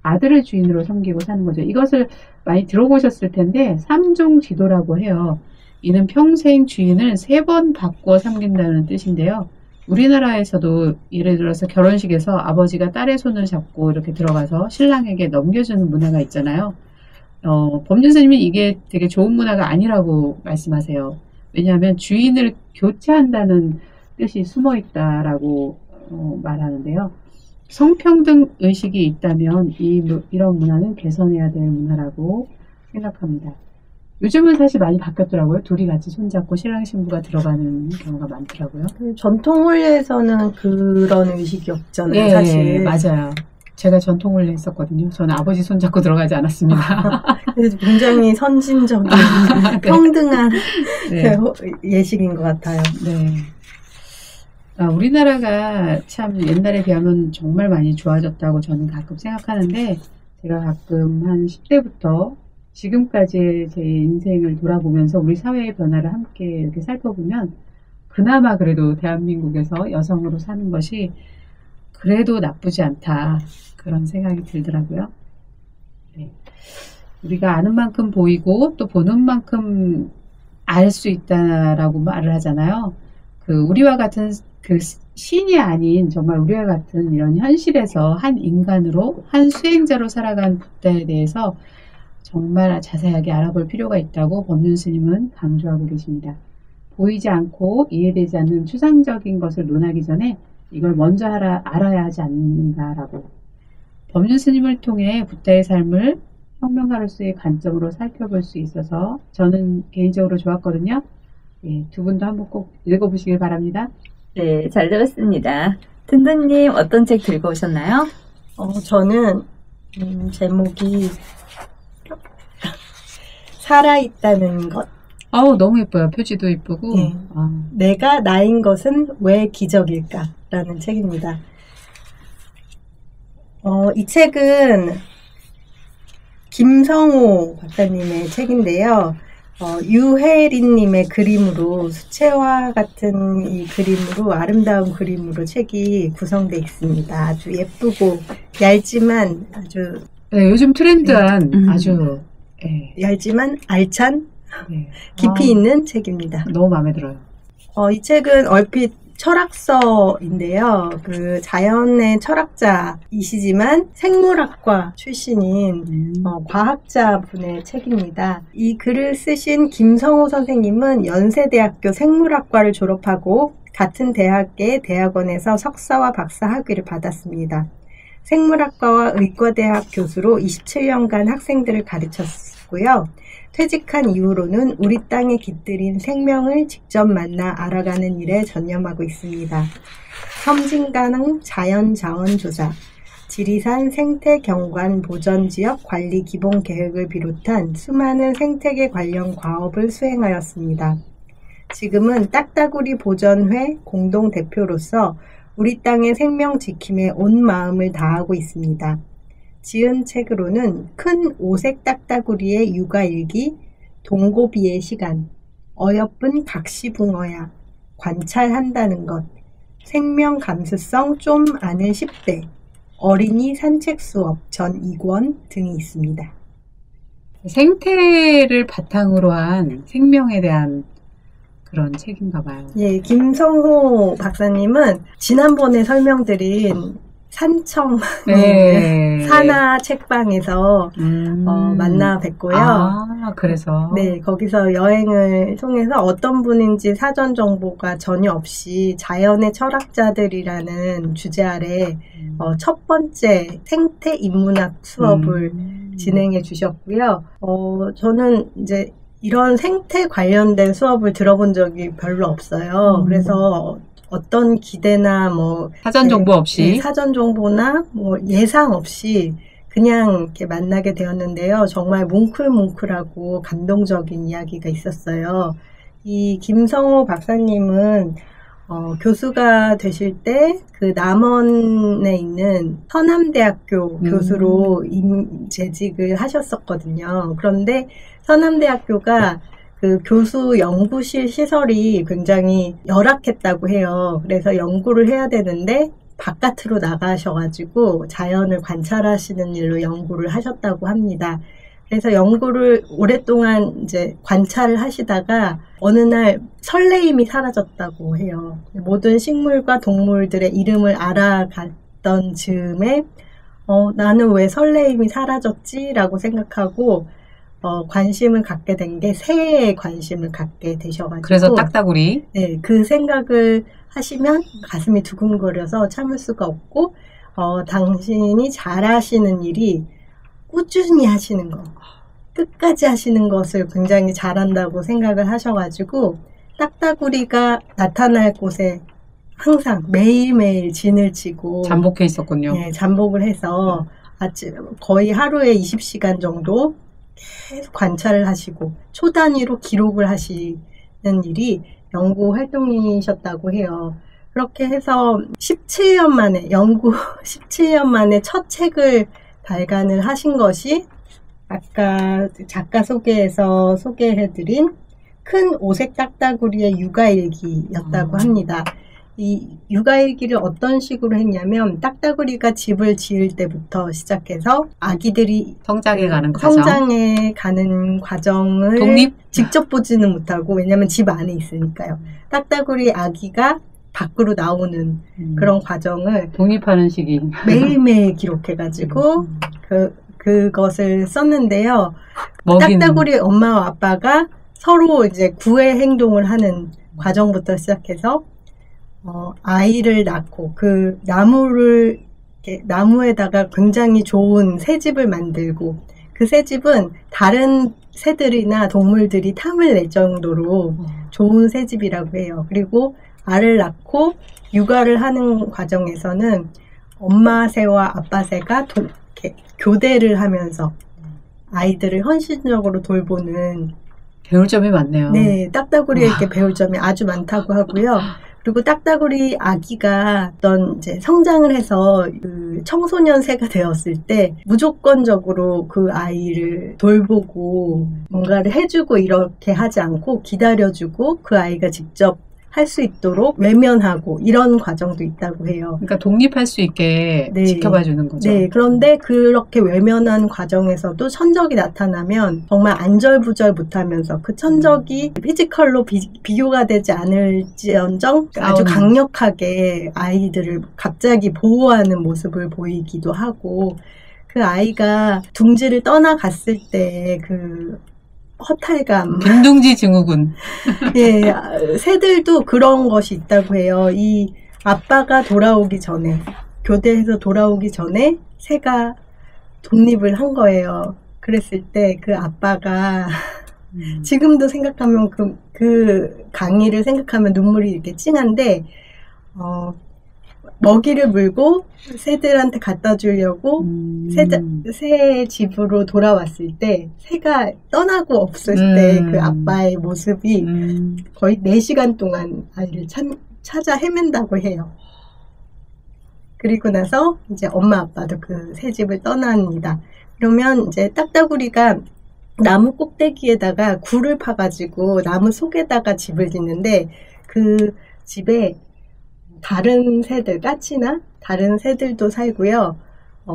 아들을 주인으로 섬기고 사는 거죠. 이것을 많이 들어보셨을 텐데 3종 지도라고 해요. 이는 평생 주인을 3번 바꿔 섬긴다는 뜻인데요. 우리나라에서도 예를 들어서 결혼식에서 아버지가 딸의 손을 잡고 이렇게 들어가서 신랑에게 넘겨주는 문화가 있잖아요. 법륜스님은 이게 되게 좋은 문화가 아니라고 말씀하세요. 왜냐하면 주인을 교체한다는 뜻이 숨어 있다라고 말하는데요. 성평등 의식이 있다면 이런 문화는 개선해야 될 문화라고 생각합니다. 요즘은 사실 많이 바뀌었더라고요. 둘이 같이 손잡고 신랑 신부가 들어가는 경우가 많더라고요. 전통 혼례에서는 그런 의식이 없잖아요, 예, 사실. 맞아요. 제가 전통 혼례 했었거든요. 저는 아버지 손잡고 들어가지 않았습니다. 굉장히 선진적인 네. 평등한 네. 예식인 것 같아요. 네. 우리나라가 참 옛날에 비하면 정말 많이 좋아졌다고 저는 가끔 생각하는데 제가 가끔 한 10대부터 지금까지의 제 인생을 돌아보면서 우리 사회의 변화를 함께 이렇게 살펴보면 그나마 그래도 대한민국에서 여성으로 사는 것이 그래도 나쁘지 않다 그런 생각이 들더라고요. 네. 우리가 아는 만큼 보이고 또 보는 만큼 알 수 있다라고 말을 하잖아요. 우리와 같은 신이 아닌 정말 우리와 같은 이런 현실에서 한 인간으로 한 수행자로 살아간 부다에 대해서 정말 자세하게 알아볼 필요가 있다고 법륜스님은 강조하고 계십니다. 보이지 않고 이해되지 않는 추상적인 것을 논하기 전에 이걸 먼저 알아야 하지 않는가라고. 법륜스님을 통해 부다의 삶을 혁명가로서의 관점으로 살펴볼 수 있어서 저는 개인적으로 좋았거든요. 예, 두 분도 한번 꼭 읽어보시길 바랍니다. 네, 잘 들었습니다. 든든님 어떤 책 들고 오셨나요? 저는 제목이 살아있다는 것. 너무 예뻐요. 표지도 예쁘고. 네. 내가 나인 것은 왜 기적일까? 라는 책입니다. 이 책은 김성호 박사님의 책인데요. 유혜린님의 그림으로 수채화 같은 이 그림으로 아름다운 그림으로 책이 구성되어 있습니다. 아주 예쁘고 얇지만 아주 네, 요즘 트렌드한 아주 얇지만 알찬 네. 깊이 있는 책입니다. 너무 마음에 들어요. 이 책은 얼핏 철학서인데요. 자연의 철학자이시지만 생물학과 출신인 과학자 분의 책입니다. 이 글을 쓰신 김성호 선생님은 연세대학교 생물학과를 졸업하고 같은 대학의 대학원에서 석사와 박사 학위를 받았습니다. 생물학과와 의과대학 교수로 27년간 학생들을 가르쳤고요. 퇴직한 이후로는 우리 땅에 깃들인 생명을 직접 만나 알아가는 일에 전념하고 있습니다. 섬진강 자연자원조사, 지리산 생태경관 보전지역 관리 기본계획을 비롯한 수많은 생태계 관련 과업을 수행하였습니다. 지금은 딱따구리 보전회 공동대표로서 우리 땅의 생명 지킴에 온 마음을 다하고 있습니다. 지은 책으로는 큰 오색 딱따구리의 육아일기, 동고비의 시간, 어여쁜 각시붕어야, 관찰한다는 것, 생명 감수성 좀 아는 10대, 어린이 산책 수업 전 2권 등이 있습니다. 생태를 바탕으로 한 생명에 대한 그런 책인가 봐요. 예, 김성호 박사님은 지난번에 설명드린 산청 산하 책방에서 만나 뵙고요. 그래서 네, 거기서 여행을 통해서 어떤 분인지 사전 정보가 전혀 없이 자연의 철학자들이라는 주제 아래 첫 번째 생태 인문학 수업을 진행해 주셨고요. 저는 이제 이런 생태 관련된 수업을 들어본 적이 별로 없어요. 그래서 어떤 기대나 사전 정보 없이 사전 정보나 예상 없이 그냥 이렇게 만나게 되었는데요. 정말 뭉클뭉클하고 감동적인 이야기가 있었어요. 이 김성호 박사님은 교수가 되실 때 그 남원에 있는 서남대학교 교수로 재직을 하셨었거든요. 그런데 서남대학교가 그 교수 연구실 시설이 굉장히 열악했다고 해요. 그래서 연구를 해야 되는데 바깥으로 나가셔가지고 자연을 관찰하시는 일로 연구를 하셨다고 합니다. 그래서 연구를 오랫동안 이제 관찰을 하시다가 어느 날 설레임이 사라졌다고 해요. 모든 식물과 동물들의 이름을 알아갔던 즈음에 나는 왜 설레임이 사라졌지? 라고 생각하고 관심을 갖게 된 게 새에 관심을 갖게 되셔가지고 그래서 딱따구리. 네, 그 생각을 하시면 가슴이 두근거려서 참을 수가 없고 당신이 잘하시는 일이 꾸준히 하시는 거, 끝까지 하시는 것을 굉장히 잘한다고 생각을 하셔가지고 딱따구리가 나타날 곳에 항상 매일매일 진을 치고 잠복해 있었군요. 네, 잠복을 해서 거의 하루에 20시간 정도 계속 관찰을 하시고 초 단위로 기록을 하시는 일이 연구 활동이셨다고 해요. 그렇게 해서 17년 만에 연구 17년 만에 첫 책을 발간을 하신 것이 아까 작가 소개에서 소개해드린 큰 오색 딱따구리의 육아일기였다고 합니다. 이 육아일기를 어떤 식으로 했냐면 딱따구리가 집을 지을 때부터 시작해서 아기들이 성장해 가는 과정. 성장해 가는 과정을 독립? 직접 보지는 못하고 왜냐면 집 안에 있으니까요. 딱따구리 아기가 밖으로 나오는 그런 과정을 독립하는 시기. 매일매일 기록해가지고 그것을 썼는데요. 먹이는. 딱따구리 엄마와 아빠가 서로 이제 구애 행동을 하는 과정부터 시작해서 아이를 낳고 그 나무에다가 굉장히 좋은 새집을 만들고 그 새집은 다른 새들이나 동물들이 탐을 낼 정도로 좋은 새집이라고 해요. 그리고 알을 낳고 육아를 하는 과정에서는 엄마 새와 아빠 새가 이렇게 교대를 하면서 아이들을 헌신적으로 돌보는 배울 점이 많네요. 네, 딱따구리에게 배울 점이 아주 많다고 하고요. 그리고 딱따구리 아기가 어떤 이제 성장을 해서 그 청소년 새가 되었을 때 무조건적으로 그 아이를 돌보고 뭔가를 해주고 이렇게 하지 않고 기다려주고 그 아이가 직접 할 수 있도록 외면하고 이런 과정도 있다고 해요. 그러니까 독립할 수 있게 네. 지켜봐 주는 거죠. 네, 그런데 그렇게 외면한 과정에서도 천적이 나타나면 정말 안절부절 못하면서 그 천적이 피지컬로 비교가 되지 않을지언정 아주 강력하게 아이들을 갑자기 보호하는 모습을 보이기도 하고 그 아이가 둥지를 떠나갔을 때 그 허탈감. 빈둥지 증후군. 예, 새들도 그런 것이 있다고 해요. 이 아빠가 돌아오기 전에, 교대에서 돌아오기 전에 새가 독립을 한 거예요. 그랬을 때 그 아빠가 지금도 생각하면 그 강의를 생각하면 눈물이 이렇게 찡한데, 먹이를 물고 새들한테 갖다 주려고 새 집으로 돌아왔을 때 새가 떠나고 없을 때 그 아빠의 모습이 거의 4시간 동안 아이를 찾아 헤맨다고 해요. 그리고 나서 이제 엄마 아빠도 그 새 집을 떠납니다. 그러면 이제 딱따구리가 나무 꼭대기에다가 굴을 파가지고 나무 속에다가 집을 짓는데 그 집에 다른 새들, 까치나 다른 새들도 살고요.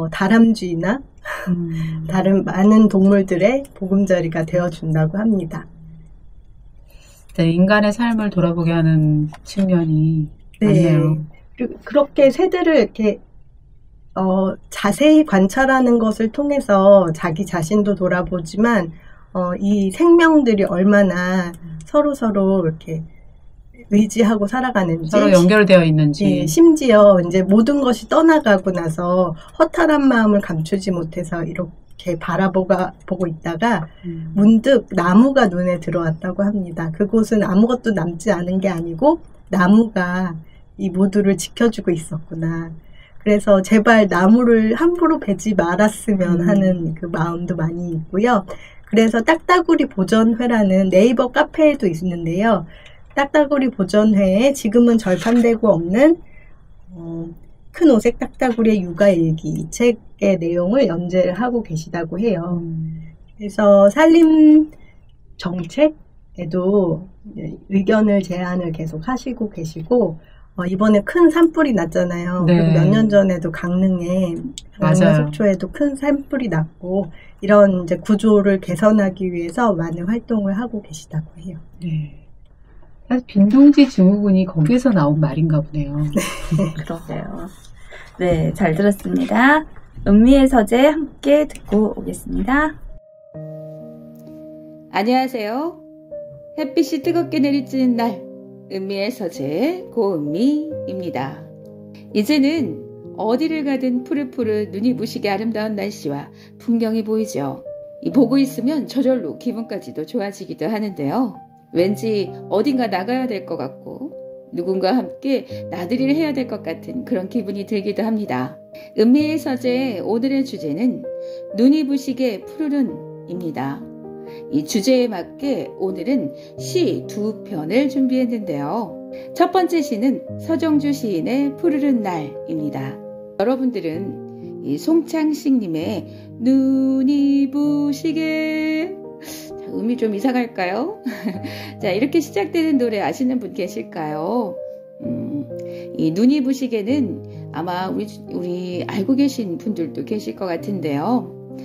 다람쥐나 다른 많은 동물들의 보금자리가 되어준다고 합니다. 네, 인간의 삶을 돌아보게 하는 측면이 많네요. 그리고 그렇게 새들을 이렇게 자세히 관찰하는 것을 통해서 자기 자신도 돌아보지만 이 생명들이 얼마나 서로 이렇게 의지하고 살아가는지 서로 연결되어 있는지 예, 심지어 이제 모든 것이 떠나가고 나서 허탈한 마음을 감추지 못해서 이렇게 바라보고 있다가 문득 나무가 눈에 들어왔다고 합니다. 그곳은 아무것도 남지 않은 게 아니고 나무가 이 모두를 지켜주고 있었구나. 그래서 제발 나무를 함부로 베지 말았으면 하는 그 마음도 많이 있고요. 그래서 딱따구리 보전회라는 네이버 카페에도 있는데요. 딱따구리 보전회에 지금은 절판되고 없는 큰 오색 딱따구리의 육아일기 이 책의 내용을 연재를 하고 계시다고 해요. 그래서 산림 정책에도 의견을 제안을 계속 하시고 계시고 이번에 큰 산불이 났잖아요. 네. 그리고 몇 년 전에도 강릉에 속초에도 큰 산불이 났고 이런 이제 구조를 개선하기 위해서 많은 활동을 하고 계시다고 해요. 네. 사실 빈둥지 증후군이 거기에서 나온 말인가 보네요. 그러게요. 네, 잘 들었습니다. 은미의 서재 함께 듣고 오겠습니다. 안녕하세요. 햇빛이 뜨겁게 내리쬐는 날, 은미의 서재 고은미입니다. 이제는 어디를 가든 푸릇푸릇 눈이 부시게 아름다운 날씨와 풍경이 보이죠. 보고 있으면 저절로 기분까지도 좋아지기도 하는데요. 왠지 어딘가 나가야 될 것 같고 누군가 함께 나들이를 해야 될 것 같은 그런 기분이 들기도 합니다. 은미의 서재 오늘의 주제는 눈이 부시게 푸르른입니다. 이 주제에 맞게 오늘은 시 두 편을 준비했는데요. 첫 번째 시는 서정주 시인의 푸르른 날입니다. 여러분들은 이 송창식님의 눈이 부시게 음이 좀 이상할까요? 자, 이렇게 시작되는 노래 아시는 분 계실까요? 이 눈이 부시게는 아마 우리 알고 계신 분들도 계실 것 같은데요.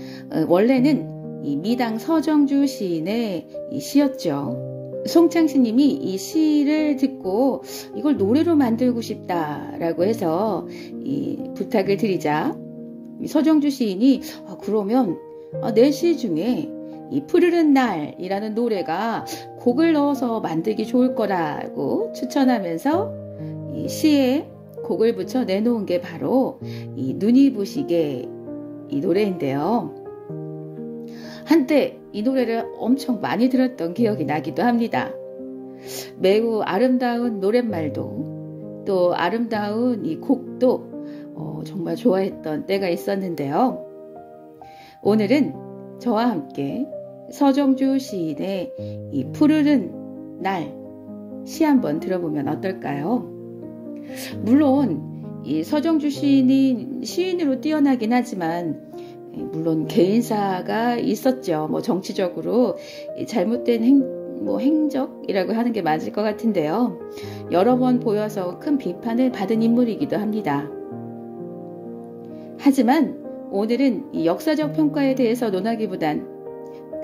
원래는 이 미당 서정주 시인의 이 시였죠. 송창식님이 이 시를 듣고 이걸 노래로 만들고 싶다라고 해서 이 부탁을 드리자 서정주 시인이 그러면 내 시 중에 이 푸르른 날이라는 노래가 곡을 넣어서 만들기 좋을 거라고 추천하면서 이 시에 곡을 붙여 내놓은 게 바로 이 눈이 부시게 이 노래인데요. 한때 이 노래를 엄청 많이 들었던 기억이 나기도 합니다. 매우 아름다운 노랫말도 또 아름다운 이 곡도 정말 좋아했던 때가 있었는데요. 오늘은 저와 함께 서정주 시인의 이 푸르른 날 시 한번 들어보면 어떨까요? 물론 이 서정주 시인이 시인으로 뛰어나긴 하지만 물론 개인사가 있었죠. 정치적으로 잘못된 행적이라고 하는 게 맞을 것 같은데요. 여러 번 보여서 큰 비판을 받은 인물이기도 합니다. 하지만 오늘은 이 역사적 평가에 대해서 논하기보단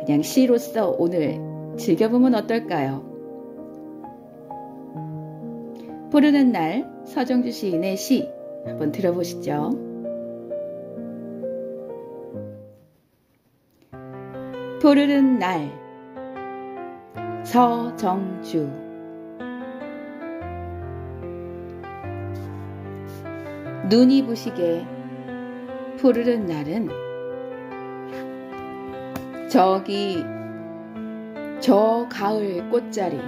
그냥 시로서 오늘 즐겨보면 어떨까요? 푸르른 날 서정주 시인의 시 한번 들어보시죠. 푸르른 날 서정주 눈이 부시게 푸르른 날은 저기 저 가을 꽃자리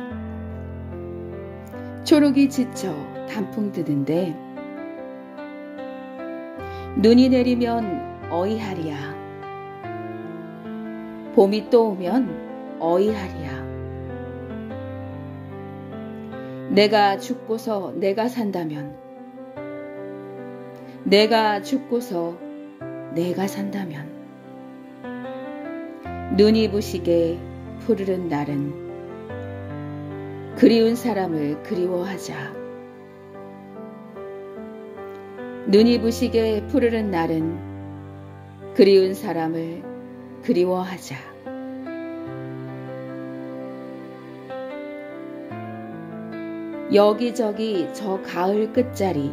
초록이 지쳐 단풍 드는데 눈이 내리면 어이하리야 봄이 또 오면 어이하리야 내가 죽고서 내가 산다면 내가 죽고서 내가 산다면 눈이 부시게 푸르른 날은 그리운 사람을 그리워하자 눈이 부시게 푸르른 날은 그리운 사람을 그리워하자 여기저기 저 가을 끝자리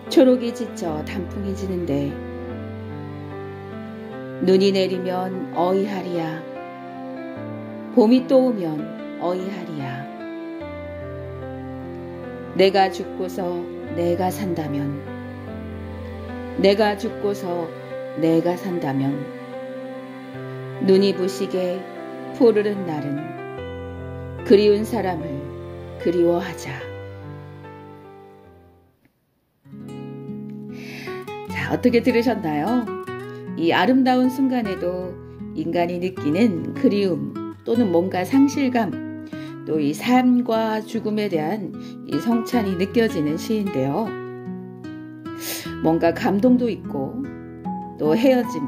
초록이 지쳐 단풍이 지는데 눈이 내리면 어이하리야 봄이 또 오면 어이하리야 내가 죽고서 내가 산다면 내가 죽고서 내가 산다면 눈이 부시게 푸르른 날은 그리운 사람을 그리워하자. 자, 어떻게 들으셨나요? 이 아름다운 순간에도 인간이 느끼는 그리움 또는 뭔가 상실감, 또 이 삶과 죽음에 대한 이 성찬이 느껴지는 시인데요. 뭔가 감동도 있고 또 헤어짐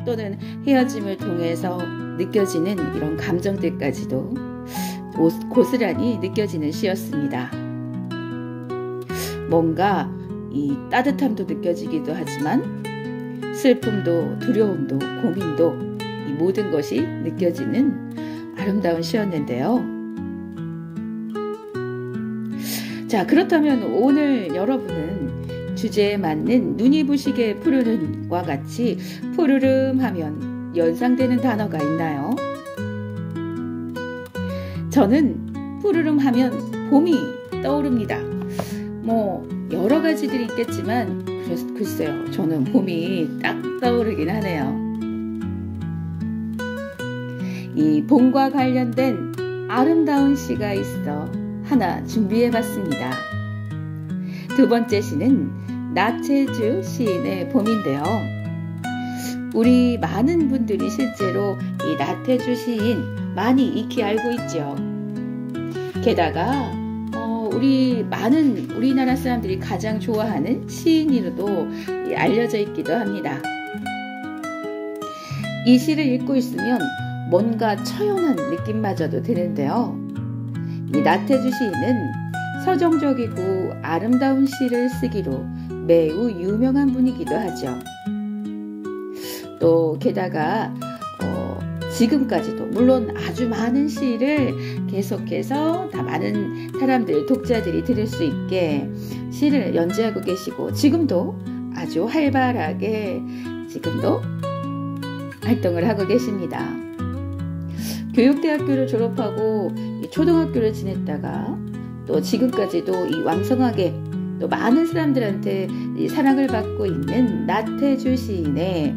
또는 헤어짐을 통해서 느껴지는 이런 감정들까지도 고스란히 느껴지는 시였습니다. 뭔가 이 따뜻함도 느껴지기도 하지만 슬픔도 두려움도 고민도 이 모든 것이 느껴지는 아름다운 시였는데요. 자, 그렇다면 오늘 여러분은 주제에 맞는 눈이 부시게 푸르름과 같이 푸르름 하면 연상되는 단어가 있나요? 저는 푸르름 하면 봄이 떠오릅니다. 여러 가지들이 있겠지만 글쎄요, 저는 봄이 딱 떠오르긴 하네요. 이 봄과 관련된 아름다운 시가 있어 하나 준비해봤습니다. 두 번째 시는 나태주 시인의 봄인데요. 우리 많은 분들이 실제로 이 나태주 시인 많이 익히 알고 있죠. 게다가 우리나라 사람들이 가장 좋아하는 시인으로도 알려져 있기도 합니다. 이 시를 읽고 있으면 뭔가 처연한 느낌마저도 드는데요. 이 나태주 시인은 서정적이고 아름다운 시를 쓰기로 매우 유명한 분이기도 하죠. 또 게다가 지금까지도 물론 아주 많은 시를 계속해서 다 많은 사람들, 독자들이 들을 수 있게 시를 연재하고 계시고 지금도 아주 활발하게 지금도 활동을 하고 계십니다. 교육대학교를 졸업하고 초등학교를 지냈다가 또 지금까지도 이 왕성하게 또 많은 사람들한테 사랑을 받고 있는 나태주 시인의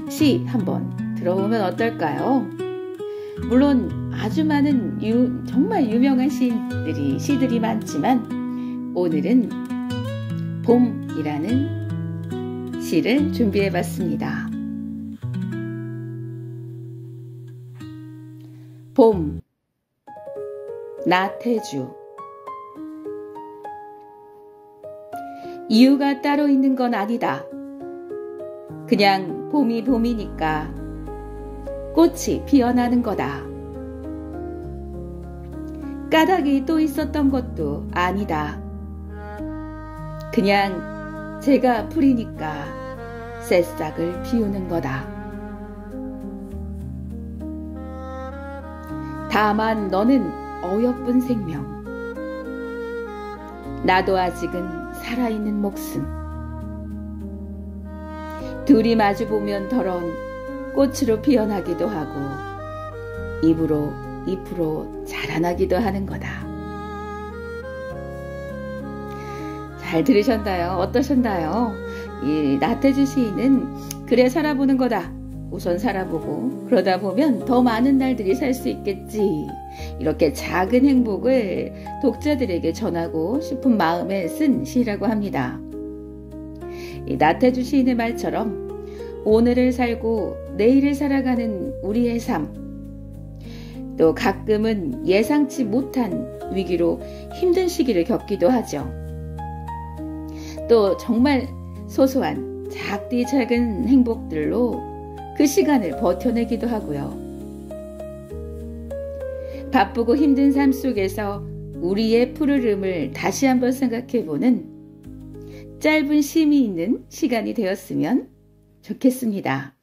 시 한번 들어보면 어떨까요? 물론 아주 많은 정말 유명한 시들이 많지만 오늘은 봄이라는 시를 준비해봤습니다. 봄, 나태주. 이유가 따로 있는 건 아니다. 그냥 봄이 봄이니까 꽃이 피어나는 거다. 까닭이 또 있었던 것도 아니다. 그냥 제가 풀이니까 새싹을 피우는 거다. 다만 너는 어여쁜 생명. 나도 아직은 살아있는 목숨. 둘이 마주보면 더러운 꽃으로 피어나기도 하고 잎으로 자라나기도 하는 거다. 잘 들으셨나요? 어떠셨나요? 이 나태주 시인은 그래 살아보는 거다. 우선 살아보고 그러다 보면 더 많은 날들이 살 수 있겠지. 이렇게 작은 행복을 독자들에게 전하고 싶은 마음에 쓴 시라고 합니다. 이 나태주 시인의 말처럼 오늘을 살고 내일을 살아가는 우리의 삶, 또 가끔은 예상치 못한 위기로 힘든 시기를 겪기도 하죠. 또 정말 소소한 작디 작은 행복들로 그 시간을 버텨내기도 하고요. 바쁘고 힘든 삶 속에서 우리의 푸르름을 다시 한번 생각해보는 짧은 쉼이 있는 시간이 되었으면 좋겠습니다.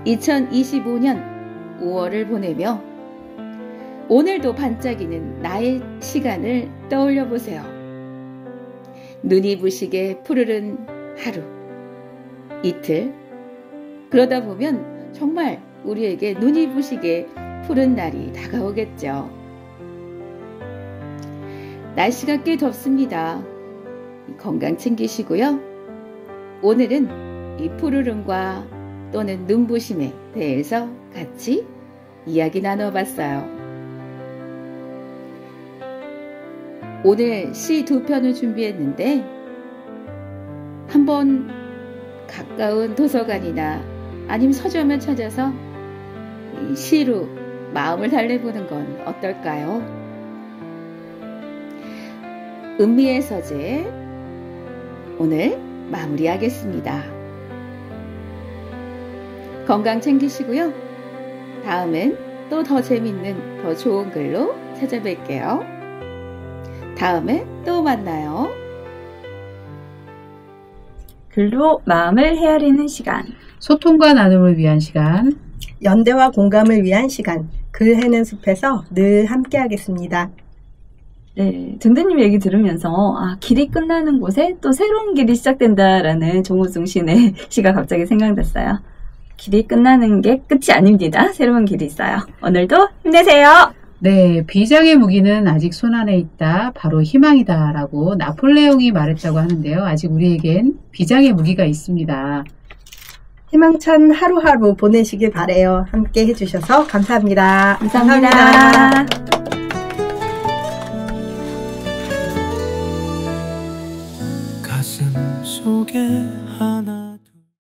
2025년 5월을 보내며 오늘도 반짝이는 나의 시간을 떠올려 보세요. 눈이 부시게 푸르른 하루, 이틀, 그러다 보면 정말 우리에게 눈이 부시게 푸른 날이 다가오겠죠. 날씨가 꽤 덥습니다. 건강 챙기시고요. 오늘은 이 푸르름과 또는 눈부심에 대해서 같이 이야기 나눠봤어요. 오늘 시 2편을 준비했는데 한번 가까운 도서관이나 아니면 서점을 찾아서 이 시로 마음을 달래보는 건 어떨까요? 은미의 서재 오늘 마무리하겠습니다. 건강 챙기시고요. 다음엔 또 더 재밌는, 더 좋은 글로 찾아뵐게요. 다음에 또 만나요. 글로 마음을 헤아리는 시간. 소통과 나눔을 위한 시간. 연대와 공감을 위한 시간. 글 해는 숲에서 늘 함께하겠습니다. 네, 등대님 얘기 들으면서 길이 끝나는 곳에 또 새로운 길이 시작된다라는 정우승 시인의 시가 갑자기 생각났어요. 길이 끝나는 게 끝이 아닙니다. 새로운 길이 있어요. 오늘도 힘내세요. 네, 비장의 무기는 아직 손안에 있다. 바로 희망이다. 라고 나폴레옹이 말했다고 하는데요. 아직 우리에겐 비장의 무기가 있습니다. 희망찬 하루하루 보내시길 바래요. 함께 해주셔서 감사합니다. 감사합니다.